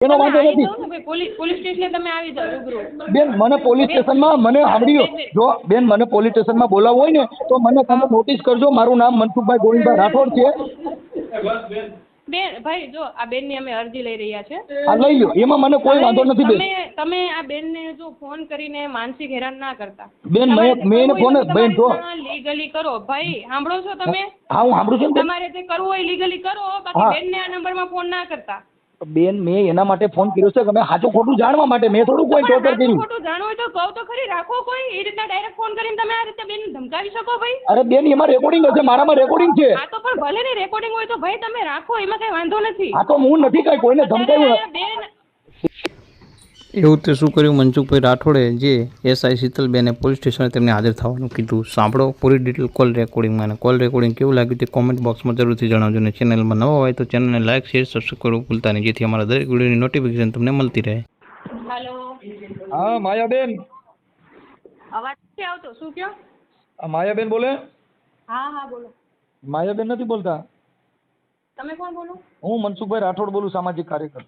એનો વાંધો નથી પોલીસ સ્ટેશને તમે આવી જાઓ રૂબરૂ. બેન. મને પોલીસ સ્ટેશનમાં મને સાંભળ્યો જો બેન, મને પોલીસ સ્ટેશનમાં બોલાવવું હોય ને તો મને તમે નોટિસ કરજો. મારું નામ મનસુખભાઈ ગોવિંદભાઈ રાઠોડ છે. બેન ભાઈ જો આ બેન ની અમે અરજી લઈ રહ્યા છે. હા લઈ લો, એમાં મને કોઈ વાંધો નથી બેન. તમે આ બેન ને જો ફોન કરીને માનસિક હેરાન ના કરતા બેન. મેં એને ફોન બેન જો લીગલી કરો ભાઈ, સાંભળો છો તમે? હા હું સાંભળું છું. તમારે જે કરવું હોય લીગલી કરો, બાકી બેન ને આ નંબર માં ફોન ના કરતા. બેન મેં એના માટે ફોન કર્યો છે કે મેં સાચું ખોટું જાણવા માટે. મેં થોડું કોઈ ટોર્ચર કર્યું. ખોટું જાણવું હોય તો કહો તો ખરી, રાખો કોઈ એ રીતના ડાયરેક્ટ ફોન કરીને તમે આ રીતે બેન ધમકાવી શકો ભાઈ? અરે બેન એમાં રેકોર્ડિંગ હશે, મારામાં રેકોર્ડિંગ છે. હા તો પણ ભલે ને રેકોર્ડિંગ હોય તો ભાઈ તમે રાખો, એમાં કઈ વાંધો નથી. હા તો હું નથી કઈ કોઈને ધમકાવ્યું. બેન એવું તે શું કર્યું મનસુખભાઈ રાઠોડે, જે એસઆઈ શીતલબેને પોલીસ સ્ટેશને તેમને હાજર થવાનું કીધું. સાંભળો પૂરી ડિટેલ કોલ રેકોર્ડિંગમાં. અને કોલ રેકોર્ડિંગ કેવું લાગ્યું તે કોમેન્ટ બોક્સમાં જરૂરથી જણાવજો. અને ચેનલમાં નવા હોય તો ચેનલને લાઇક શેર સબસ્ક્રાઈબ કરવું ભૂલતા નહીં, જેથી અમારા દરેક વિડીયોની નોટિફિકેશન તમને મળતી રહે. હેલો. હા માયાબેન. અવાજ નથી આવતો, શું કયો? માયાબેન બોલે? હા હા બોલો. માયાબેન નથી બોલતા. તમે કોણ બોલો? હું મનસુખભાઈ રાઠોડ બોલું, સામાજિક કાર્યકર.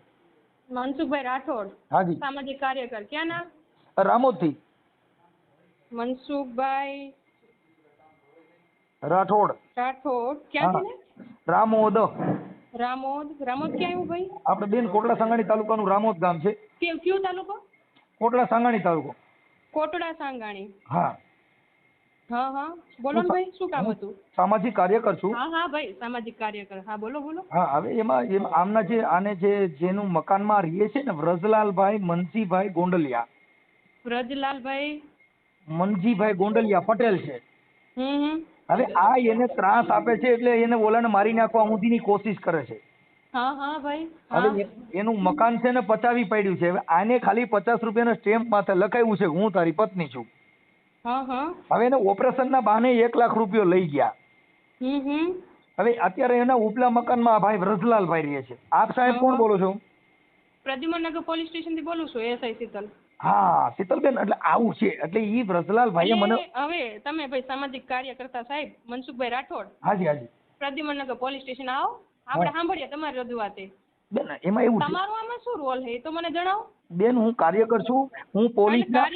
મનસુખભાઈ રાઠોડ, હાજી. સામાજિક કાર્યકર. ક્યાં નામ? રામોદથી. મનસુખભાઈ રાઠોડ. રાઠોડ ક્યાંથી ને? રામોદ. રામોદ. રામોદ ક્યાં આવ્યું ભાઈ? આપણે બેન કોટડા સાંગાણી તાલુકાનું રામોદ ગામ છે. કયો તાલુકો? કોટડા સાંગાણી તાલુકો. કોટડા સાંગાણી. હા હા હા બોલો ને ભાઈ, શું કામ હતું? સામાજિક કાર્યકર છું. હા હા ભાઈ, સામાજિક કાર્યકર. હા બોલો બોલો. હા હવે એમાં આમના જે આને જેનું મકાનમાં રહે છે ને, વ્રજલાલભાઈ મનસીભાઈ ગોંડલિયા. વ્રજલાલભાઈ મનજીભાઈ ગોંડલિયા પટેલ છે. હમ. હવે આ એને ત્રાસ આપે છે એટલે એને ઓલાને મારી નાખવા સુધીની કોશિશ કરે છે. હા હા ભાઈ. હવે એનું મકાન છે ને પચાવી પડ્યું છે. હવે આને ખાલી 50 રૂપિયાના સ્ટેમ્પ માથે લખાયું છે હું તારી પત્ની છું. હવે એને ઓપરેશનના બહાને 1 લાખ રૂપિયા લઈ ગયા. હવે અત્યારે એના ઉપલા મકાનમાં ભાઈ વ્રજલાલભાઈ રહે છે. આપ સાહેબ કોણ બોલો છો? પ્રદ્યુમનનગર પોલીસ સ્ટેશન થી બોલું છું, એસઆઈ શીતલ. હા શીતલબેન, એટલે આવું છે એટલે ઈ વ્રજલાલભાઈએ મને. હવે તમે ભાઈ સામાજિક કાર્યકર્તા સાહેબ મનસુખભાઈ રાઠોડ. હાજી હાજી. પ્રદ્યુમનનગર પોલીસ સ્ટેશન આવો, આપણે સાંભળીએ તમારી રજૂઆત. બેન એમાં એવું છે, તમારો આમાં શું રોલ છે તો મને જણાવો. બેન હું કાર્યકર છું, હું પોલીસના.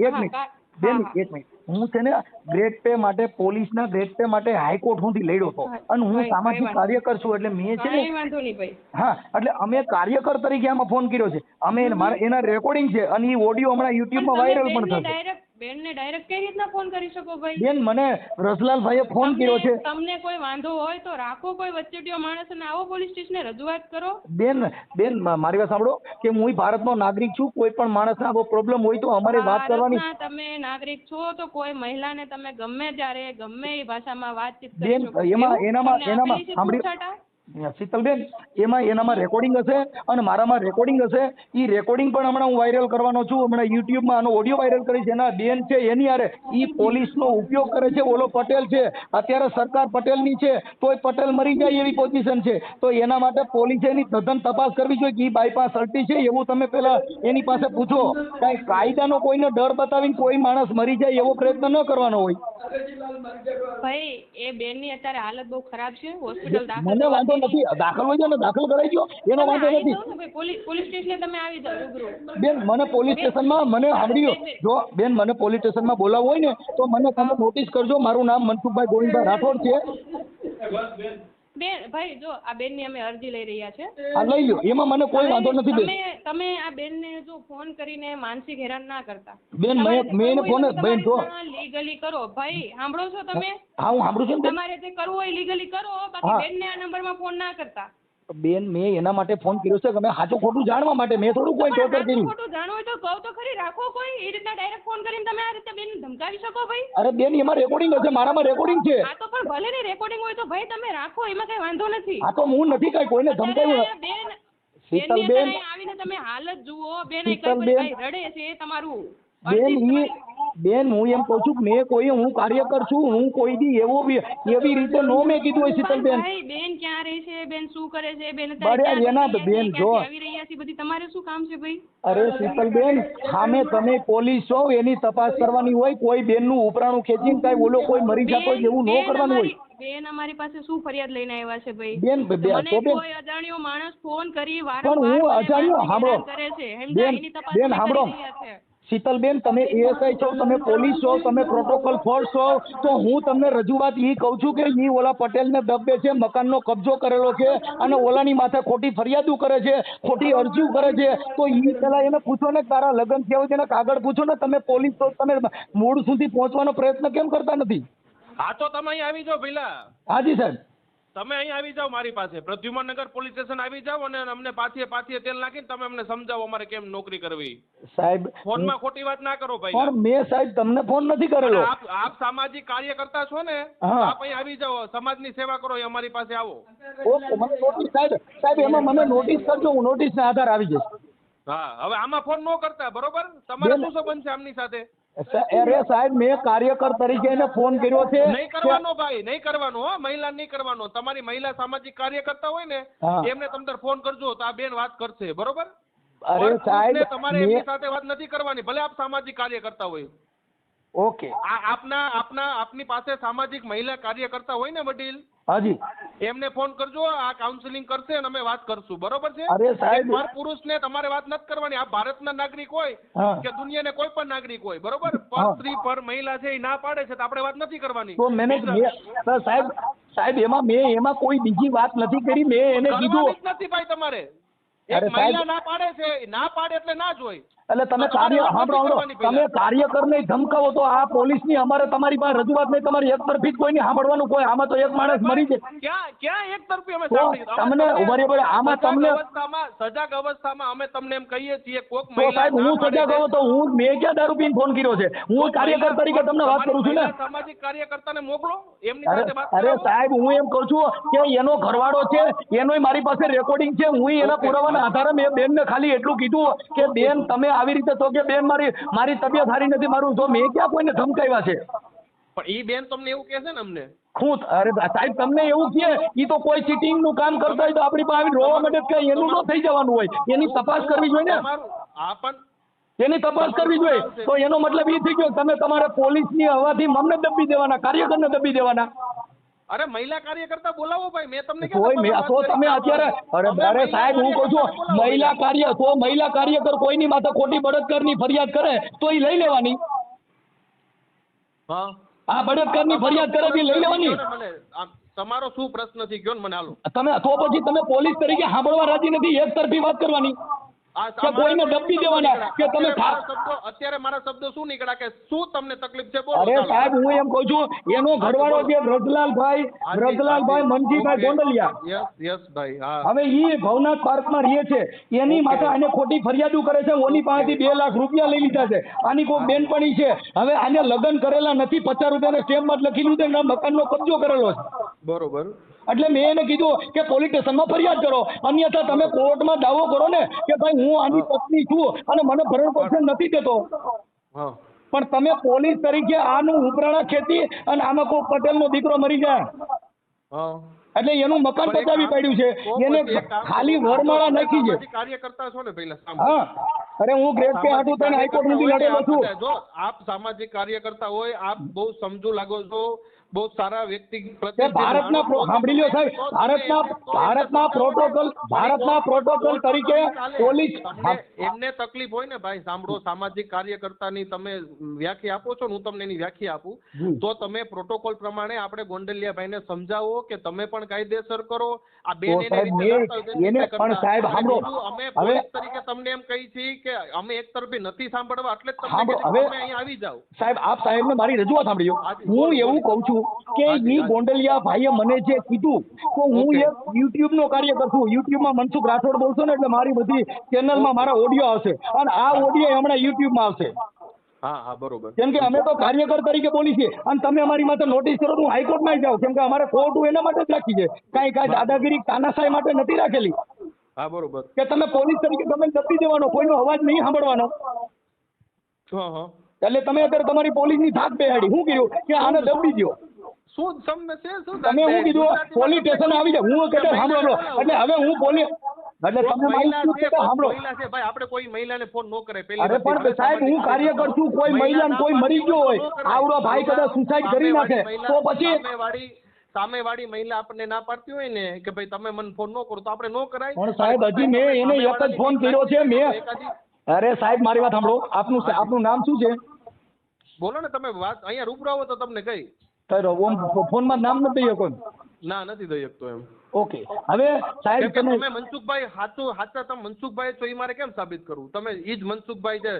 એક મિનિટ બેન, એક મિનિટ. હું છે ને ગ્રેડ પે માટે, પોલીસના ગ્રેડ પે માટે હાઈકોર્ટ સુધી લડ્યો હતો. અને હું સામાજિક કાર્યકર છું એટલે મેં છે ને. વાંધો નહીં ભાઈ. હા એટલે અમે કાર્યકર તરીકે આમાં ફોન કર્યો છે. અમે એના રેકોર્ડિંગ છે અને એ ઓડિયો હમણાં યુટ્યુબમાં વાયરલ પણ થશે. બેનને ડાયરેક્ટ કઈ રીતના ફોન કરી શકો ભાઈ? બેન મને વ્રજલાલભાઈએ ફોન કર્યો છે. તમને કોઈ વાંધો હોય તો રાખો કોઈ વચ્ચેટીયો માણસ અને આવો પોલીસ સ્ટેશને રજૂઆત કરો. બેન મારી વાત સાંભળો કે હું ભારતનો નાગરિક છું. કોઈ પણ માણસને આવો પ્રોબ્લેમ હોય તો અમારે વાત કરવાની. તમે નાગરિક છો તો કોઈ મહિલાને તમે ગમે ત્યારે ગમે એ ભાષામાં વાતચીત કરી બેન શકો. એનામાં સાંભળ્યો શીતલબેન, એનામાં રેકોર્ડિંગ હશે અને મારામાં રેકોર્ડિંગ હશે. એ રેકોર્ડિંગ પણ હમણાં હું વાયરલ કરવાનો છું. હમણાં યુટ્યુબમાં આનો ઓડિયો વાયરલ કરીશ. એના બેન છે એની હારે એ પોલીસનો ઉપયોગ કરે છે. ઓલો પટેલ છે, અત્યારે સરકાર પટેલની છે, તોય પટેલ મરી જાય એવી પોઝિશન છે. તો એના માટે પોલીસે એની તદ્દન તપાસ કરવી જોઈએ કે એ બાયપાસ અડતી છે એવું તમે પેલા એની પાસે પૂછો. કાંઈ કાયદાનો કોઈને ડર બતાવીને કોઈ માણસ મરી જાય એવો પ્રયત્ન ન કરવાનો હોય. ભાઈ એ બેનની અત્યારે હાલત બહુ ખરાબ છે, હોસ્પિટલ દાખલ. મને વાંધો નથી, દાખલ હોય છે ને દાખલ કરાઈ ગયો, એનો વાંધો નથી. પોલીસ સ્ટેશને તમે આવી જાઓ રૂબરૂ. બેન મને પોલીસ સ્ટેશનમાં મને સાંભળ્યો જો બેન, મને પોલીસ સ્ટેશનમાં બોલાવવું હોય ને તો મને તમે નોટિસ કરજો. મારું નામ મનસુખભાઈ ગોવિંદભાઈ રાઠોડ છે. બેન ભાઈ જો આ બેન ની અમે અરજી લઈ રહ્યા છે. હા લઈ લો, એમાં મને કોઈ વાંધો નથી. બેન તમે આ બેન ને જો ફોન કરીને માનસિક હેરાન ના કરતા. બેન મેં ફોન બેન જો લીગલી કરો ભાઈ, સાંભળો છો તમે? હા હું સાંભળું છું. તમારે જે કરવું હોય લીગલી કરો, બાકી બેન ને આ નંબર માં ફોન ના કરતા. બેન મેં એના માટે ફોન કર્યો છે કે મેં સાચું ખોટું જાણવા માટે. મેં થોડું કોઈ ટોર્ચર કર્યું. ખોટું જાણવું હોય તો કહો તો ખરી, રાખો કોઈ એ રીતના ડાયરેક્ટ ફોન કરીને તમે આ રીતે બેન ધમકાવી શકો ભાઈ? અરે બેન એમાં રેકોર્ડિંગ હશે, મારામાં રેકોર્ડિંગ છે. હા તો પણ ભલે ને રેકોર્ડિંગ હોય તો ભાઈ તમે રાખો, એમાં કઈ વાંધો નથી. હા તો હું નથી કઈ કોઈને ધમકાવ્યું. બેન શીતલબેન આવીને તમે હાલત જુઓ. બેન રડે છે તમારું. બેન હું એમ કહું છું કે હું કાર્યકર છું. હું કોઈ દી એવી રીતે નો મેં કીધું હોય. શીતલબેન બેન ક્યાં રહે છે, બેન શું કરે છે, બેન બેન જો આવી રહ્યા છે બધી, તમારે શું કામ છે ભાઈ? અરે શીતલબેન, સામે તમે પોલીસ છો, એની તપાસ કરવાની હોય. કોઈ બેન નું ઉપરાણું ખેંચીને કાંઈ ઓલો કોઈ મરી જતો હોય એવું ન કરવાનું હોય. બેન અમારી પાસે શું ફરિયાદ લઈને આવ્યા છે ભાઈ? બેન મને કોઈ અજાણ્યો માણસ ફોન કરી પણ હું અજાણ્યો સાંભળો કરે છે, સમજ્યા? એની તપાસ અમે કરી સાંભળો રહ્યા છે. શીતલબેન, તમે એએસઆઈ છો, તમે પોલીસ છો, તમે પ્રોટોકોલ ફોર્સ છો, તો હું તમને રજૂઆત એ કહું છું કે ઈ ઓલા પટેલને દબે છે, મકાનનો કબજો કરેલો છે અને ઓલાની માથે ખોટી ફરિયાદો કરે છે, ખોટી અરજીઓ કરે છે, તો ઈ પેલા એને પૂછો ને તારા લગ્ન થયા હોય તેના કાગળ પૂછો ને. તમે પોલીસ છો, તમે મૂળ સુધી પહોંચવાનો પ્રયત્ન કેમ કરતા નથી? હા તો તમે અહીં આવી જાઓ પેલા. હાજી સાહેબ, તમે અહીં આવી જાઓ મારી પાસે પ્રદ્યુમનનગર પોલીસ સ્ટેશન આવી જાઓ અને અમને પાથીએ તેલ નાખીને તમે અમને સમજાવો અમારે કેમ નોકરી કરવી. સાહેબ ફોનમાં ખોટી વાત ના કરો ભાઈ. પણ મેં સાહેબ તમને ફોન નથી કરેલો. આપ સામાજિક કાર્યકર્તા છો ને, હા. આપ અહીં આવી જાઓ, સમાજની સેવા કરો, એ અમારી પાસે આવો. ઓકે, મને નોટિસ સાહેબ એમાં મને નોટિસ કરજો, હું નોટિસના આધાર આવી જઈશ. હા, હવે આમાં ફોન ન કરતા, બરોબર? તમારે શું સંબંધ છે આમની સાથે? અરે સાહેબ, મેં કાર્યકર તરીકે એને ફોન કર્યો છે. નહીં કરવાનો ભાઈ, નહીં કરવાનો હો, મહિલા નહીં કરવાનો. તમારી મહિલા સામાજિક કાર્યકર્તા હોય ને હા. એમને તમે ફોન કરજો તો આ બેન વાત કરશે, બરોબર? અરે સાહેબ, તમારે એમની સાથે વાત નથી કરવાની, ભલે આપ સામાજિક કાર્યકર્તા હોય. ઓકે, આપની પાસે સામાજિક મહિલા કાર્યકર્તા હોય ને વડીલ, હાજી, એમને ફોન કરજો, આ કાઉન્સેલિંગ કરશે અને અમે વાત કરશું, બરોબર છે? અરે સાહેબ, પર પુરુષને તમારે વાત નથી કરવાની. આ ભારતના નાગરિક હોય હા. કે દુનિયાને કોઈ પણ નાગરિક હોય, બરોબર? હા. પર સ્ત્રી પર મહિલા છે એ ના પાડે છે તો આપણે વાત નથી કરવાની. તો સાહેબ એમાં કોઈ બીજી વાત નથી કરી. મેં એને કીધું કરવાની જ નથી ભાઈ તમારે. અરે એક સાહેબ, મહિલા ના પાડે છે, ના પાડે એટલે ના જ હોય. એટલે તમે તમે કાર્યકરને ધમકાવો તો આ પોલીસની અમારે તમારી પાસે રજૂઆત નહીં. તમારી એક તરફી જ કોઈની સાંભળવાનું કોઈ. આમાં તો એક માણસ મરી જાય. ક્યાં એક તરફી અમે તો સાંભળી? તમને ઉભા આમાં તમને સજાગ અવસ્થામાં અમે તમને એમ કહીએ છીએ કોક તો મહિલા સાહેબ હું સજા કહું તો મેં ક્યાં દારૂ પીને ફોન કર્યો છે? હું કાર્યકર તરીકે તમને વાત કરું છું ને. સામાજિક કાર્યકર્તાને મોકલો, એમની સાથે વાત અરે કરાવો. સાહેબ, હું એમ કહું છું કે એનો ઘરવાળો છે, એનોય મારી પાસે રેકોર્ડિંગ છે. હું એના પુરાવાના આધારે મેં બેનને ખાલી એટલું કીધું કે બેન તમે આવી રીતે તો કે બેન મારી તબિયત સારી નથી, મારું તો મેં ક્યાં કોઈને ધમકાવ્યા છે? પણ ઈ બેન તમને એવું કહે છે ને અમને. અરે સાહેબ, તમને એવું કહે ઈ તો કોઈ ચીટિંગ નું કામ કરતા હોય તો આપણી પાસે આવીને રોવા માટે કઈ એનું ન થઈ જવાનું હોય. એની તપાસ કરવી જોઈએ ને. એની તપાસ કરવી જોઈએ. તો એનો મતલબ એ થઈ ગયો તમે તમારા પોલીસની હવાથી મમને દબી દેવાના, કાર્યકરને દબી દેવાના. અરે મહિલા કાર્યકર્તા બોલાવો ભાઈ, મેં તમને તો તમે અત્યારે અરે સાહેબ, હું કહું છું મહિલા કાર્યકર કોઈની માથે ખોટી બળાત્કારની ફરિયાદ કરે તો એ લઈ લેવાની. હા, આ બળાત્કારની ફરિયાદ કરે તો લઈ લેવાની. તમારો શું પ્રશ્ન છે કયો ને મને હાલો. તમે તો પછી તમે પોલીસ તરીકે સાંભળવા રાજી નથી, એક તરફી વાત કરવાની કે કોઈને દબી દેવાના કે તમે અત્યારે મારા શબ્દો શું નીકળ્યા કે શું તમને તકલીફ છે બોલો. અરે સાહેબ, હું એમ કહું છું એનો ઘરવાળો છે વ્રજલાલભાઈ મનજીભાઈ ગોંડલિયા. યસ ભાઈ, હા. હવે ઈ ભવનાથ પાર્કમાં રહે છે, એની માથે આને ખોટી ફરિયાદો કરે છે. ઓની પાસેથી 2 લાખ રૂપિયા લઈ લીધા છે. આની કોઈ બેનપણી છે. હવે આને લગ્ન કરેલા નથી, 50 રૂપિયાના સ્ટેમ્પમાં લખી લીધું છે, મકાનનો કબજો કરેલો છે. બરોબર. એટલે મેં એને કીધું કે પોલીસ સ્ટેશનમાં ફરિયાદ કરો, અન્યથા તમે કોર્ટમાં દાવો કરો ને કે ભાઈ હું આની પત્ની છું અને મને ભરણ પોષણ નથી દેતો. હા. પણ તમે પોલીસ તરીકે આનું ઉપરાણા ખેતી અને આમાં કોઈ પટેલનો દીકરો મરી જાય એટલે એનું મકાન બચાવી પાડ્યું છે, એને ખાલી વરમાળા નાખી છે. કાર્યકર્તા છો ને પહેલા? હા, અરે હું ગ્રેડ પે હાટું તને હાઈકોર્ટ સુધી લડેલો છું. જો આપ સામાજિક કાર્યકર્તા હોય, આપ બહુ સમજુ લાગો છો, બહુ સારા વ્યક્તિ ભારતના સાંભળી લ્યો સાહેબ, ભારતના પ્રોટોકોલ તરીકે પોલીસ એમને તકલીફ હોય ને ભાઈ, સાંભળો, સામાજિક કાર્યકર્તાની તમે વ્યાખ્યા આપો છો, હું તમને એની વ્યાખ્યા આપું તો તમે પ્રોટોકોલ પ્રમાણે આપણે ગોંડલિયાભાઈને સમજાવો કે તમે પણ કાયદેસર કરો. આ બેન એને પણ સાહેબ સાંભળો, અમે પોલીસ તરીકે તમને એમ કહી છીએ કે અમે એક તરફી નથી સાંભળવા, એટલે જ તમને હવે અહીંયા આવી જાઓ. સાહેબ, આપ સાહેબને મારી રજૂઆત સાંભળ્યો. હું એવું કહું છું કે ઈ ગોંડલિયા ભાઈએ મને જે કીધું તો હું એક યુટ્યુબ નો કાર્યકર છું. યુટ્યુબમાં મનસુખ રાઠોડ બોલશો ને એટલે મારી બધી ચેનલમાં મારા ઓડિયો આવશે અને આ ઓડિયો હમણાં યુટ્યુબમાં આવશે. હા હા, બરોબર. કેમ કે અમે તો કાર્યકર તરીકે બોલી છીએ અને તમે અમારી માથે નોટિસ કરો તો હું હાઈકોર્ટમાં જાઉં, કેમ કે અમારે કોર્ટ એના માટે જ રાખી છે, કાંઈ દાદાગીરી તાનાશાહી માટે નથી રાખેલી. હા, બરોબર. કે તમે પોલીસ તરીકે તમે દબી દેવાનો, કોઈનો અવાજ નહીં સાંભળવાનો. એટલે તમે અત્યારે તમારી પોલીસની થાક બેહાડી શું કર્યું કે આને દબી દો. તમે હું કીધું પોલીસ સ્ટેશન આવી જાય, હું કદાચ સાંભળો એટલે હવે હું પોલીસ એટલે તમે મારી સાંભળો ભાઈ, આપણે કોઈ મહિલાને ફોન ન કરે. અરે પણ સાહેબ, હું કાર્યકર છું, કોઈ મહિલાને કોઈ મરી ગયો હોય, આવડો ભાઈ કદાચ સુસાઇડ કરી નાખે તો પછી સામેવાળી મહિલા આપણને ના પાડતી હોય ને કે ભાઈ તમે મને ફોન ન કરો તો આપણે ન કરાય. પણ સાહેબ હજી મેં એને એક જ ફોન કર્યો છે અરે સાહેબ મારી વાત સાંભળો, આપનું નામ શું છે? બોલો ને તમે વાત અહીંયા રૂબરૂ આવો તો તમને કઈ. ફોનમાં નામ નથી દઈ શકો? ના નથી દઈ શકતો એમ. ઓકે, હવે સાહેબ તમે મનસુખભાઈ હાચા તમે મનસુખભાઈ છો એ મારે કેમ સાબિત કરવું? તમે ઈ જ મનસુખભાઈ છે.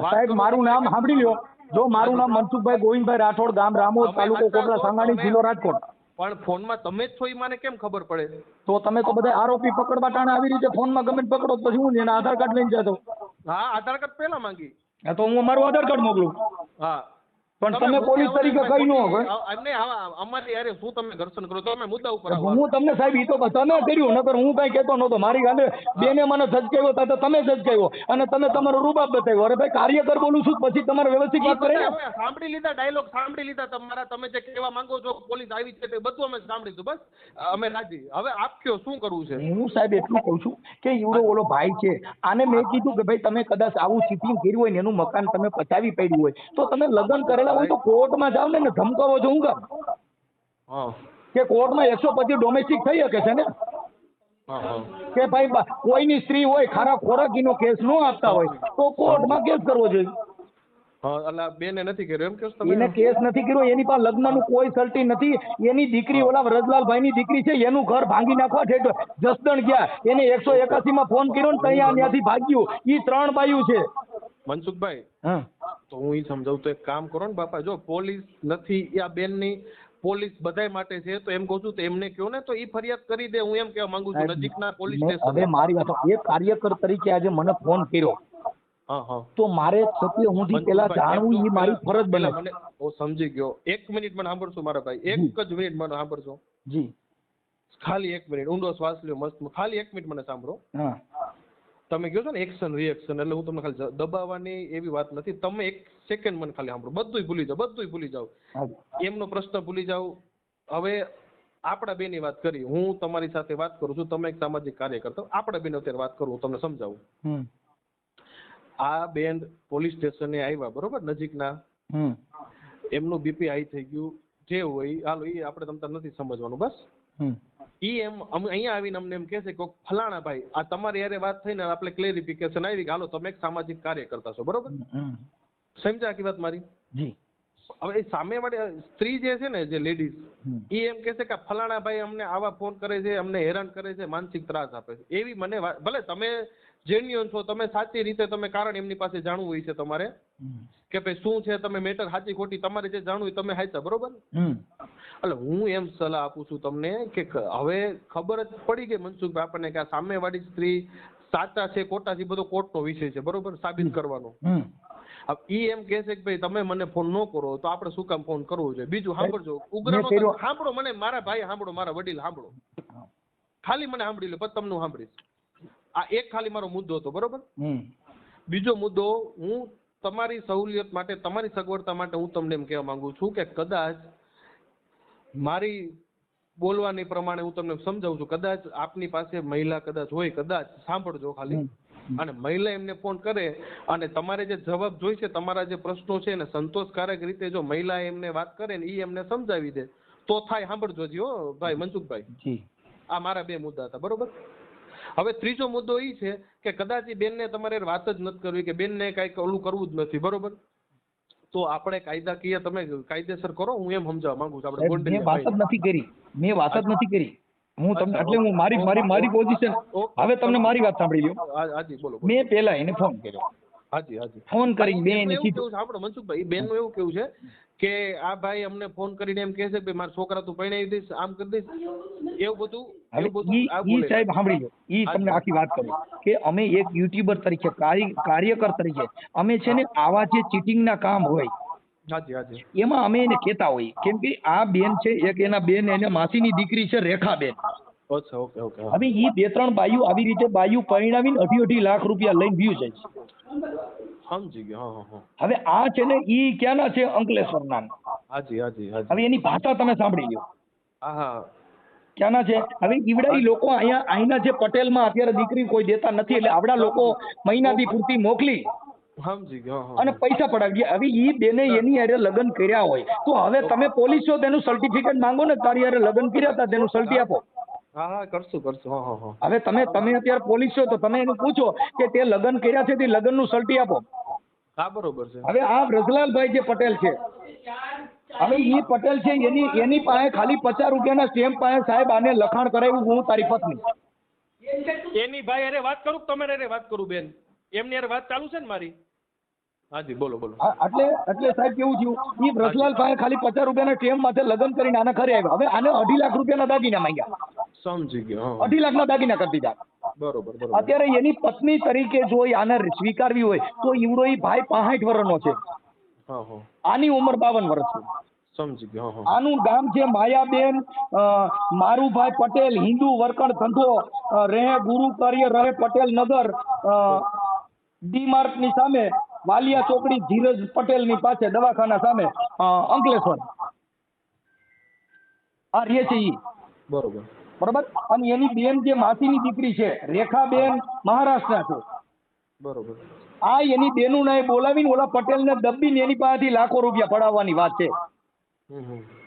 સાહેબ મારું નામ સાંભળી લ્યો, જો મારું નામ મનસુખભાઈ ગોવિંદભાઈ રાઠોડ, ગામ રામોદ, તાલુકો કોટડા સાંગાણી, જિલ્લો રાજકોટ. પણ ફોનમાં તમે જ છો એ મને કેમ ખબર પડે? તો તમે તો બધા આરોપી પકડવા ટાણે આવી રીતે ફોનમાં ગમે પકડો પછી હું એના આધાર કાર્ડ લઈને જતો. હા, આધાર કાર્ડ પહેલા માંગી. તો હું મારું આધાર કાર્ડ મોકલું. હા, પણ તમે પોલીસ તરીકે કઈ ન હોય. એમને અમારી યારે શું તમે ઘર્ષણ કરો? તમે મુદ્દા ઉપર આવો. હું તમને સાહેબ ઈ તો તમે કર્યું, નકર હું કઈ કહેતો નતો. મારી ગાલે બેને મને ઝટકાવ્યો તો તમે ઝટકાવ્યો અને તમે તમારો રૂબાબ બતાવ્યો. અરે ભાઈ કાર્યકર બોલું છું પછી તમારે વ્યવસ્થિત વાત કરે. સાંભળી લીધા ડાયલોગ, સાંભળી લીધા તમારા. તમે જે કહેવા માંગો છો પોલીસ આવી છે તે બધું અમે સાંભળી લીધું. બસ અમે રાજી. હવે આપ કયો શું કરવું છે? હું સાહેબ એટલું કહું છું કે ઈવડો ઓલો ભાઈ છે, આને મેં કીધું કે ભાઈ તમે કદાચ આવું ચીટિંગ કર્યું હોય ને એનું મકાન તમે પચાવી પડ્યું હોય તો તમે લગ્ન કરેલા હોય તો કોર્ટમાં જાવ ને ધમકાવો છો. હું કામ કે કોર્ટમાં 125 ડોમેસ્ટિક થઈ શકે છે ને કે ભાઈ કોઈની સ્ત્રી હોય ખારા ખોરાકીનો કેસ ન આપતા હોય તો કોર્ટમાં કેસ કરવો જોઈએ. બેને નથી કર્યો એમ કે એને કેસ નથી કર્યો, એની પાસે લગ્નનું કોઈ સર્ટી નથી. એની દીકરી ઓલા વ્રજલાલભાઈની દીકરી છે, એનું ઘર ભાંગી નાખવા ઠેઠ જસદણ ગયા. એને 181 માં ફોન કર્યો ને ત્યાંથી ભાગ્યું. ઈ 3 બાયું છે. મનસુખભાઈ, તો હું ઈ સમજાવું તો એક કામ કરો ને બાપા, જો પોલીસ નથી આ બેનની, પોલીસ બધાય માટે છે તો એમ કહું છું તો એમને કહો ને તો ઈ ફરિયાદ કરી દે. હું એમ કહેવા માંગુ છું નજીકના પોલીસ સ્ટેશન. હવે મારી વાત, એક કાર્યકર તરીકે આજે મને ફોન કર્યો તો મારે સત્ય હું પેલા જાણવું એ મારી ફરજ બને. હું સમજી ગયો. 1 મિનિટ મને સાંભળશો મારા ભાઈ? 1 જ મિનિટ મને સાંભળશો જી? ખાલી 1 મિનિટ ઊંડો શ્વાસ લ્યો મસ્ત. ખાલી 1 મિનિટ મને સાંભળો. તમે કહો છો ને એક્શન રિએક્શન, એટલે હું તમને ખાલી દબાવવાની એવી વાત નથી. તમે 1 સેકન્ડ મને ખાલી સાંભળો. બધુંય ભૂલી જાઓ. એમનો પ્રશ્ન ભૂલી જાઓ. હવે આપણા બેની વાત કરી, હું તમારી સાથે વાત કરું છું, તમે એક સામાજિક કાર્યકર્તા. આપણા બેન અત્યારે વાત કરું, હું તમને સમજાવું. આ બેન પોલીસ સ્ટેશને આવ્યા, બરોબર, નજીકના. એમનું બીપી હાઈ થઈ ગયું, જે હોય હાલો એ આપણે તમને નથી સમજવાનું. બસ ઈ એમ અહીંયા આવીને અમને એમ કહે છે કે ફલાણા ભાઈ આ તમારી યારે વાત થઈને આપણે ક્લેરિફિકેશન આવી કે હાલો તમે એક સામાજિક કાર્યકર્તા છો, બરોબર? સમજ્યા આખી વાત મારી? જી. હવે એ સામેવાળી સ્ત્રી જે છે ને, જે લેડીઝ, એ એમ કહે છે કે ફલાણા ભાઈ અમને આવા ફોન કરે છે, અમને હેરાન કરે છે, માનસિક ત્રાસ આપે છે. એવી મને ભલે તમે જેન્યુઅન છો, તમે સાચી રીતે તમે કારણ એમની પાસે જાણવું હોય છે તમારે કે ભાઈ શું છે, તમે મેટર સાચી ખોટી તમારે જે જાણવું હોય તમે હાચા, બરોબર? એટલે હું એમ સલાહ આપું છું તમને કે હવે ખબર જ પડી ગઈ મનસુખભાઈ આપણને કે આ સામેવાળી સ્ત્રી સાચા છે ખોટા છે બધો કોર્ટનો વિષય છે, બરોબર, સાબિત કરવાનો. ઈ એમ કહે છે કે ભાઈ તમે મને ફોન ન કરો તો આપણે શું કામ ફોન કરવો જોઈએ? બીજું સાંભળજો, ઉગ્રનો સાંભળો મને, મારા ભાઈ સાંભળો, મારા વડીલ સાંભળો, ખાલી મને સાંભળી લો પછી તમને સાંભળીશ. આ એક ખાલી મારો મુદ્દો હતો, બરોબર? બીજો મુદ્દો, હું તમારી સહુલિયત માટે, તમારી સગવડતા માટે હું તમને એમ કહેવા માંગુ છું કે કદાચ મારી બોલવાની પ્રમાણે હું તમને સમજાવું છું, કદાચ આપની પાસે મહિલા કદાચ હોય, કદાચ સાંભળજો ખાલી, અને મહિલા એમને ફોન કરે અને તમારે જે જવાબ જોઈશે, તમારા જે પ્રશ્નો છે એને સંતોષકારક રીતે જો મહિલા એમને વાત કરે ને એ એમને સમજાવી દે તો થાય. સાંભળજો જી હો ભાઈ મનસુખભાઈ, આ મારા 2 મુદ્દા હતા, બરોબર? હવે ત્રીજો મુદ્દો એ છે કે કદાચ એ બેનને તમારે વાત જ નથી કરવી કે બેનને કાંઈક ઓલું કરવું જ નથી, બરોબર? તો આપણે કાયદાકીય તમે કાયદેસર કરો. હું એમ સમજાવવા માંગુ છું આપણે મેં વાત જ નથી કરી. હું તમને એટલે હું મારી પોઝિશન, હવે તમને મારી વાત સાંભળી લો. હાજી બોલો. મેં પહેલા એને ફોન કર્યો. હાજી ફોન કરીને બેન કીધું, સાંભળો મનસુખભાઈ, બેનનું એવું કેવું છે કે આ ભાઈ અમને ફોન કરીને એમ કહે છે કે મારા છોકરા તું પરણાવી દઈશ, આમ કરી દઈશ, એવું બધું. ઈ સાહેબ સાંભળી લો, ઈ તમને આખી વાત કરું કે અમે એક યુટ્યુબર તરીકે, કાર્યકર તરીકે અમે છે ને આવા જે ચીટિંગના કામ હોય એમાં અમે એને કહેતા હોઈએ. કેમ કે આ બેન છે, એક એના બેન એના માસીની દીકરી છે રેખાબેન. હવે ઈ 2-3 બાયું આવી રીતે બાયું પરિણામીને 2.5 લાખ રૂપિયા લઈને વ્યૂ જાય છે. સમજી ગયો. હવે આ છે ને ઈ ક્યાંના છે? અંકલેશ્વરના. હવે એની ભાષા તમે સાંભળી લો. ક્યાંના છે? હવે ઈવડા લોકો અહીંના જે પટેલમાં અત્યારે દીકરી કોઈ દેતા નથી, એટલે આવડા લોકો મહિનાથી પૂરતી મોકલી સમજી ગયો. અને પૈસા પડાવી દે. હવે ઈ બેને એની હારે લગ્ન કર્યા હોય તો હવે તમે પોલીસ છો તેનું સર્ટિફિકેટ માંગો ને, તારી હારે લગ્ન કર્યા હતા તેનું સર્ટી આપો. હા કરશું. હા. હવે તમે અત્યારે પોલીસ છો તો તમે એને પૂછો કે તે લગ્ન કર્યા છે તે લગ્નનું સર્ટી આપો. હા બરોબર છે. હવે આ વ્રજલાલભાઈ જે પટેલ છે, હવે ઈ પટેલ છે, એની પાસે ખાલી 50 રૂપિયાના સ્ટેમ્પ પાસે સાહેબ આને લખાણ કરાવ્યું, હું તારી પત્ની. એની ભાઈ અરે વાત કરું તમારે અરે વાત કરું બેન, એમની અરે વાત ચાલુ છે ને મારી. હાજી બોલો. એટલે સાહેબ કેવું થયું, ઈ વ્રજલાલ પાસે ખાલી 50 રૂપિયાના સ્ટેમ્પ માથે લગ્ન કરીને આના ઘરે આવ્યા. હવે આને 2.5 લાખ રૂપિયાના દાગીના માંગ્યા. સમજી ગયો. 2.5 લાખના દાગીના કરી દીધા. બરોબર. અત્યારે એની પત્ની તરીકે જો આને સ્વીકારવી હોય તો ઈવડો ઈ ભાઈ 65 વર્ષનો છે, આની ઉંમર 52 વર્ષ છે. સમજી ગયો. આનું ગામ છે માયાબેન મારુભાઈ પટેલ, હિન્દુ વર્કર ધંધો, રહે ગુરુ કાર્ય, રહે પટેલ નગર, ડી માર્ટ ની સામે, વાલિયા ચોકડી, ધીરજ પટેલ ની પાસે, દવાખાના સામે, અંકલેશ્વર. આ રે છે ઈ. બરોબર. અને એની બેન જે માસીની દીકરી છે રેખાબેન, મહારાષ્ટ્રના છે. બરોબર. આ એની બેનું ને બોલાવીને ઓલા પટેલ ને દબીને એની પાસેથી લાખો રૂપિયા પડાવવાની વાત છે.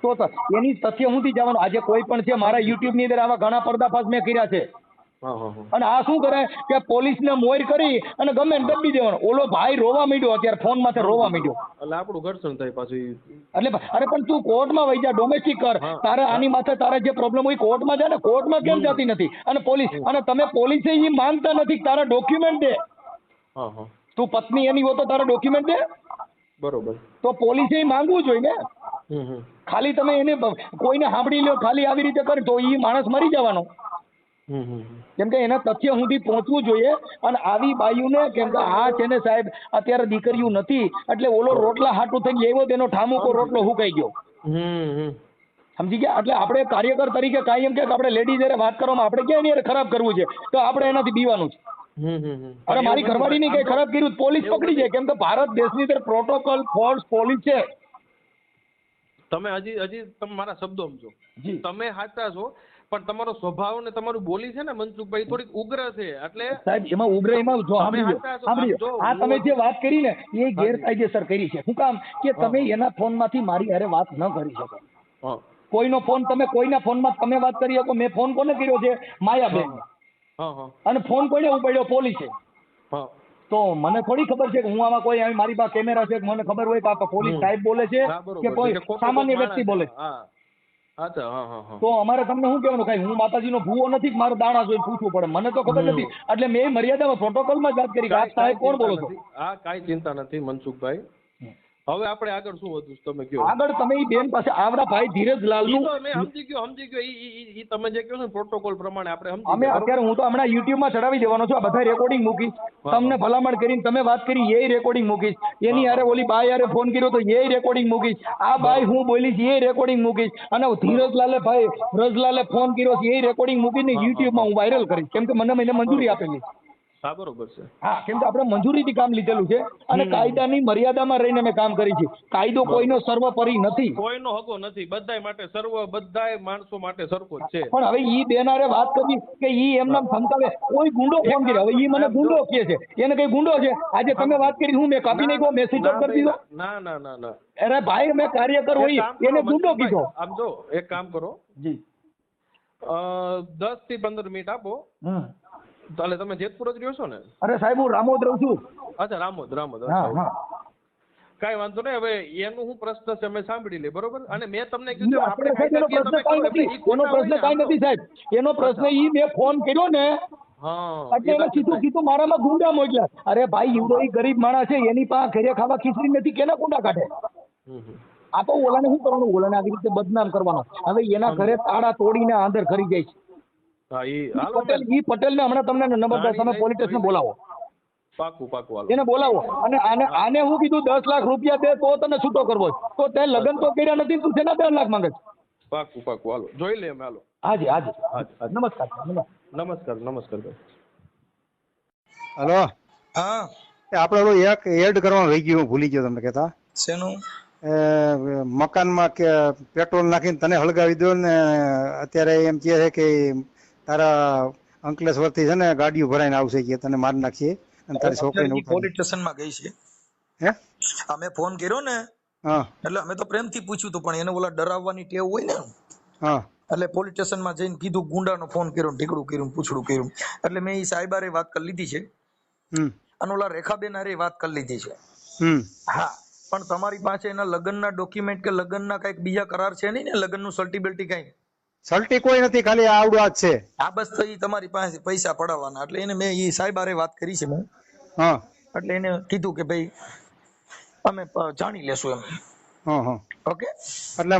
તો એની તથ્ય હું જવાનું. આજે કોઈ પણ છે મારા યુટ્યુબ ની અંદર આવા ઘણા પર્દાફાશ મેં કર્યા છે. અને આ શું કરે કે પોલીસ ને મોર કરી અને ગમે દબી દેવાનો. ઓલો ભાઈ રોવા માંડ્યો, અત્યારે ફોન માંથી રોવા માંડ્યો. એટલે આપણું ઘર્ષણ થાય પાછું. એટલે અરે પણ તું કોર્ટમાં વહી જા, ડોમેસ્ટિક કર. તારે આની માથે તારે જે પ્રોબ્લેમ હોય કોર્ટમાં જા ને. કોર્ટમાં કેમ જતી નથી? અને પોલીસ, અને તમે પોલીસે એ માંગતા નથી તારા ડોક્યુમેન્ટ દે. તું પત્ની એની હો તો તારા ડોક્યુમેન્ટ દે. બરોબર. તો પોલીસે માંગવું જોઈએ ને. ખાલી તમે એને કોઈને સાંભળી લો ખાલી આવી રીતે કરે તો એ માણસ મરી જવાનો. કેમ કે એના તથ્ય સુધી પહોંચવું જોઈએ. અને આવી બાયુને, કેમ કે આ છે ને સાહેબ અત્યારે દીકરીઓ નથી એટલે ઓલો રોટલા હાટું થઈ ગયો, તેનો ઠામુકો રોટલો હુકાઈ ગયો. સમજી ગયા? એટલે આપણે કાર્યકર તરીકે કાયમ કે આપણે લેડીઝ જયારે વાત કરવામાં આપણે ક્યાં એની ખરાબ કરવું છે તો આપણે એનાથી બીવાનું છે. અરે મારી ઘરવાળી ની કઈ ખરાબ કર્યું પોલીસ પકડી જાય. કેમ કે ભારત દેશની અંદર પ્રોટોકોલ ફોર્સ પોલીસ છે. તમે હજી તમે મારા શબ્દો સમજો. તમે સાચા છો પણ તમારો સ્વભાવ ને તમારું બોલી છે ને મનસુખભાઈ થોડીક ઉગ્ર છે. એટલે સાહેબ એમાં ઉગ્ર એમાં જો સાંભળ્યો આ તમે જે વાત કરી ને એ ગેરકાયદેસર કરી છે. શું કામ? કે તમે એના ફોન માંથી મારી હારે વાત ન કરી શકો. કોઈનો ફોન તમે કોઈના ફોનમાં તમે વાત કરી શકો. મેં ફોન કોને કર્યો છે? માયાબેન. અને ફોન કોઈને ઉપાડ્યો? પોલીસે. તો મને થોડી ખબર છે કે હું આમાં કોઈ મારી પાસે કેમેરા છે, મને ખબર હોય કે આ પોલીસ સાહેબ બોલે છે કે કોઈ સામાન્ય વ્યક્તિ બોલે છે. તો અમારે તમને શું કહેવાનું? કઈ હું માતાજીનો ભૂવો નથી, મારે દાણા જોઈને પૂછવું પડે. મને તો ખબર નથી એટલે મેં મર્યાદામાં પ્રોટોકોલમાં જ વાત કરી. આપ સાહેબ કોણ બોલો છો? હા કાંઈ ચિંતા નથી મનસુખભાઈ. હવે આપણે આગળ શું હતું તમે કહો. આગળ તમે ઈ બેન પાસે આવડા ભાઈ ધીરજલાલ નું મેં સમજી ગયો ઈ તમે જે કહો છો પ્રોટોકોલ પ્રમાણે આપણે સમજી. અમે અત્યારે હું તો હમણાં યુટ્યુબ માં ચડાવી દેવાનો છું. આ બધા રેકોર્ડિંગ મૂકીશ. તમને ભલામણ કરીને તમે વાત કરી એ રેકોર્ડિંગ મૂકીશ. એની હારે ઓલી બાઈ હારે ફોન કર્યો તો એ રેકોર્ડિંગ મૂકીશ. આ બાઈ હું બોલીશ એ રેકોર્ડિંગ મૂકીશ. અને ધીરજલાલે ભાઈ વ્રજલાલે ફોન કર્યો છે એ રેકોર્ડિંગ મૂકીને યુટ્યુબ માં હું વાયરલ કરીશ. કેમ કે મને મંજૂરી આપેલી. હા બરોબર છે. હા કેમ કે આપણે મંજૂરીથી કામ લીધેલું છે અને કાયદાની મર્યાદામાં રહીને અમે કામ કરી છે. કાયદો કોઈનો સર્વોપરી નથી, કોઈનો હકો નથી. બધાય માટે બધાય માણસો માટે સરખો જ છે. પણ હવે ઈ બેનારે વાત કરી કે ઈ એમના ધમકાવે કોઈ ગુંડો ફોન કર્યો. હવે ઈ મને ગુંડો કહે છે. એને કઈ ગુંડો છે? આજે તમે વાત કરી હું મેં કાપી નાખ્યો, મેં સ્વિચ ઓફ કરી દીધો. ના. અરે ભાઈ મેં કાર્યકર હોય એને ગુંડો કીધો. આમ જો એક કામ કરો જી 10 થી 15 મિનિટ આપો. તાલે તમે જેતપુર જ રહ્યો છો ને? અરે સાહેબ હું રામોદ રહું છું. અચ્છા રામોદ. કાંઈ વાંધો નહીં. હવે એનું હું પ્રશ્ન છે અમે સાંભળી લે. બરોબર. અને મેં તમને કીધું આપણે એનો પ્રશ્ન કાંઈ નથી સાહેબ. એનો પ્રશ્ન ઈ મેં ફોન કર્યો ને એટલે એને સીધું મારામાં ગુંડા મોકલ્યા. અરે ભાઈ ઈવડો ઈ ગરીબ માણસ છે, એની પાસે ઘરે ખાવા ખીચડી નથી, કેના ગુંડા કાઢે? આ તો ઓલાને શું કરવાનું? ઓલાને આવી રીતે બદનામ કરવાનો. હવે એના ઘરે તાળા તોડીને અંદર કરી જાય છે. પટેલ ને હમણાં તમને નંબર તમે પોલીસ સ્ટેશન બોલાવો. પાકું એને બોલાવો. અને આને હું કીધું 10 લાખ રૂપિયા દે તો તને છૂટો કરવો. તો તે લગ્ન તો કર્યા નથી, તું શેના 10 લાખ માંગે? પાકું હાલો જોઈ લે અમે. હાલો હાજી નમસ્કાર. હલો. હા આપણે એક એડ કરવાનું રહી ગયું, ભૂલી ગયો તમને કહેતા. શેનું? મકાનમાં કે પેટ્રોલ નાખીને તને હળગાવી દો ને અત્યારે એમ કહે છે કે તારા અંકલેશ્વર થી છે ને ગાડીઓ ભરાઈને આવશે કે તને મારી નાખીએ. અને તારી છોકરીને પોલીસ ઉઠાડી સ્ટેશનમાં ગઈ છે. હે અમે ફોન કર્યો ને હા એટલે અમે તો પ્રેમથી પૂછ્યું હતું, પણ એને ઓલા ડરાવવાની ટેવ હોય ને, હા એટલે પોલીસ સ્ટેશનમાં જઈને કીધું, ગુંડાનો ફોન કર્યો, ઢીકડું કર્યું, પૂછડું કર્યું. એટલે મેં એ સાહેબારે વાત કરી લીધી છે હમ અને ઓલા રેખાબેન હારે વાત કરી લીધી છે. હમ હા, પણ તમારી પાસે એના લગ્નના ડોક્યુમેન્ટ કે લગ્નના કઈક બીજા કરાર છે નહીં ને, લગ્નનું સર્ટિબિલિટી કઈ? સલટી કોઈ નથી, ખાલી આવડું આ જ છે. આ બસ તો ઈ તમારી પાસે પૈસા પડાવવાના. એટલે એને મેં એ સાહેબારે વાત કરી છે મેં. હા એટલે એને કીધું કે ભાઈ અમે જાણી લેશું એમ. હા હા ઓકે. એટલે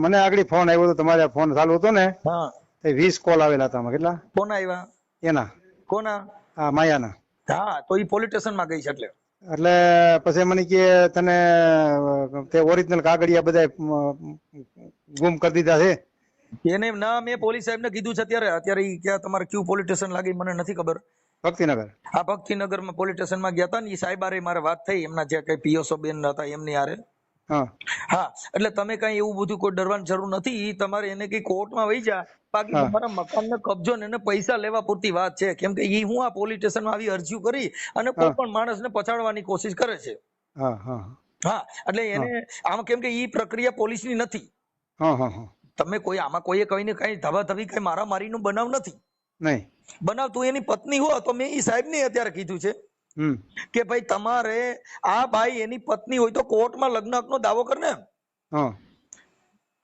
મને આગળ ફોન આવ્યો હતો, તમારે ફોન ચાલુ હતો ને, હા. તે 20 કોલ આવેલા હતા. આમાં કેટલા કોણ આવ્યા? એના? કોના? આ માયાના. હા, તો ઈ પોલીસ સ્ટેશનમાં ગઈ છે. એટલે પછી મને કે તને તે ઓરિજિનલ કાગળિયા બધા ગુમ કરી દીધા છે. એને ના, મેં પોલીસ સાહેબને કીધું છે અત્યારે ઈ ક્યાં તમારે કયું પોલીસ સ્ટેશન લાગે મને નથી ખબર. ભક્તિનગર. આ ભક્તિનગરમાં પોલીસ સ્ટેશનમાં ગયા હતા ને, ઈ સાહેબારે મારે વાત થઈ, એમના જે કઈ પીઓસો બેન હતા એમની હારે. હા હા, એટલે તમે કઈ એવું બધું કોઈ ડરવાની જરૂર નથી. ઈ તમારે એને કઈ કોર્ટમાં વહી જા, બાકી હા. તમારા મકાનનો કબજો ને એને પૈસા લેવા પૂરતી વાત છે. કેમ કે ઈ હું આ પોલીસ સ્ટેશનમાં આવી અરજી કરી અને કોઈ હા. પણ માણસને પછાડવાની કોશિશ કરે છે. હા હા હા, એટલે એને આમ કેમ કે ઈ પ્રક્રિયા પોલીસની નથી. હા હા હા તમે કોઈ આમાં કોઈએ કહીને કઈ ધવાધવી કઈ મારામારીનો બનાવ નથી. નહીં. બનાવ તું એની પત્ની હો તો મેં ઈ સાહેબને અત્યારે કીધું છે હમ કે ભાઈ તમારે આ ભાઈ એની પત્ની હોય તો કોર્ટમાં લગ્ન હકનો દાવો કર ને, હા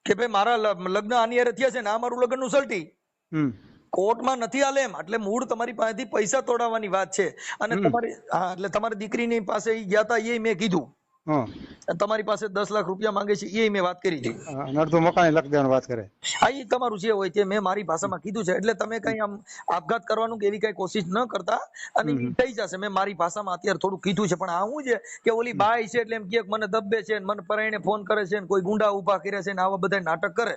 કે ભાઈ મારા લગ્ન આની હારે થયા છે ને આ મારું લગ્નનું સલટી. હમ કોર્ટમાં નથી હાલે એમ. એટલે મૂળ તમારી પાસેથી પૈસા તોડાવવાની વાત છે. અને તમારી હા, એટલે તમારી દીકરીની પાસે ઈ ગયા તા, એ મેં કીધું. હા અને તમારી પાસે 10 લાખ રૂપિયા માંગે છે, એ મેં વાત કરી હતી. અને અડધું મકાન લખ દેવાની વાત કરે. હા, ઈ તમારું જે હોય તે મેં મારી ભાષામાં કીધું છે. એટલે તમે કઈ આમ આપઘાત કરવાનું કે એવી કઈ કોશિશ ન કરતા, અને ઈ થઈ જશે. મેં મારી ભાષામાં અત્યારે થોડું કીધું છે. પણ આ શું છે કે ઓલી બાઈ છે એટલે એમ કે મને દબ્બે છે, મને પરાયણે ફોન કરે છે, કોઈ ગુંડા ઉભા કરે છે ને આવા બધા નાટક કરે.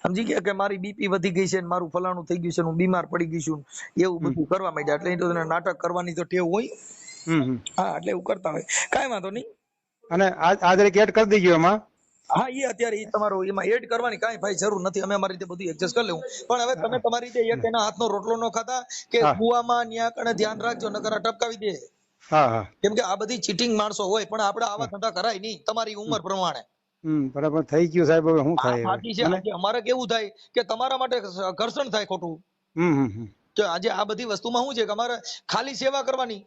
સમજી ગયા કે મારી બીપી વધી ગઈ છે ને મારું ફલાણું થઈ ગયું છે, હું બીમાર પડી ગઈ છું, એવું બધું કરવા માંડ્યા. એટલે એ તો નાટક કરવાની તો ટેવ હોય. હા, એટલે એવું કરતા હોય. કાંઈ વાંધો નહીં. અને આજ એડ કરી દીજો એમાં. હા, એ અત્યારે ઈ તમારું એમાં એડ કરવાની કાંઈ ભાઈ જરૂર નથી. અમે અમારી રીતે બધું એડજસ્ટ કરી લેવું. પણ હવે તમે તમારી રીતે એક એના હાથનો રોટલો ન ખાતા કે કુવામાં ન્યા કણે ધ્યાન રાખજો, નકર આ ટપકાવી દે. હા હા કેમ કે આ બધી ચીટિંગ માણસો હોય, પણ આપણે આવા ધંધા કરાય નહીં તમારી ઉંમર પ્રમાણે. બરાબર થઈ ગયું સાહેબ. હવે શું થાય? બાકી છે આજે અમારે કેવું થાય કે તમારા માટે ઘર્ષણ થાય ખોટું. કે આજે આ બધી વસ્તુમાં શું છે કે અમારે ખાલી સેવા કરવાની.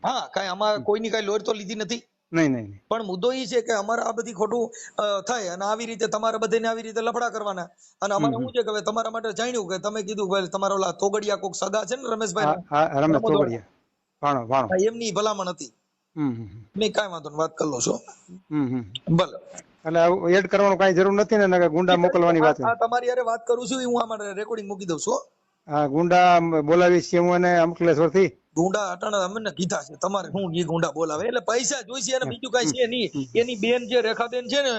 હા, કાંઈ આમાં કોઈની કાંઈ લોર તો લીધી નથી. નહીં નહીં. પણ મુદ્દો એ છે કે અમારે આ બધી ખોટું થાય અને આવી રીતે તમારે બધાને આવી રીતે લફડા કરવાના. અને અમારે શું છે કે હવે તમારા માટે જાણ્યું કે તમે કીધું ભાઈ તમારા ઓલા તોગડિયા કોક સગા છે ને રમેશભાઈ, રમેશ તોગડિયા ભાણો ભાણો, એમની ભલામણ હતી. નહીં, કાંઈ વાંધો નહીં, વાત કરી લો છો. ભલે. એટલે એડ કરવાનું કાંઈ જરૂર નથી ને, ગુંડા મોકલવાની વાત. આ તમારી યારે વાત કરું છું, હું અમારે રેકોર્ડિંગ મૂકી દઉં છું. હા, ગુંડા બોલાવીશ છે હું એને અમકલેશ્વર થી. ગુંડા અટાણા અમને કીધા છે, તમારે શું એ ગુંડા બોલાવે? એટલે પૈસા જોઈશે અને બીજું કઈ છે નહીં. એની બેન જે રેખાબેન છે ને,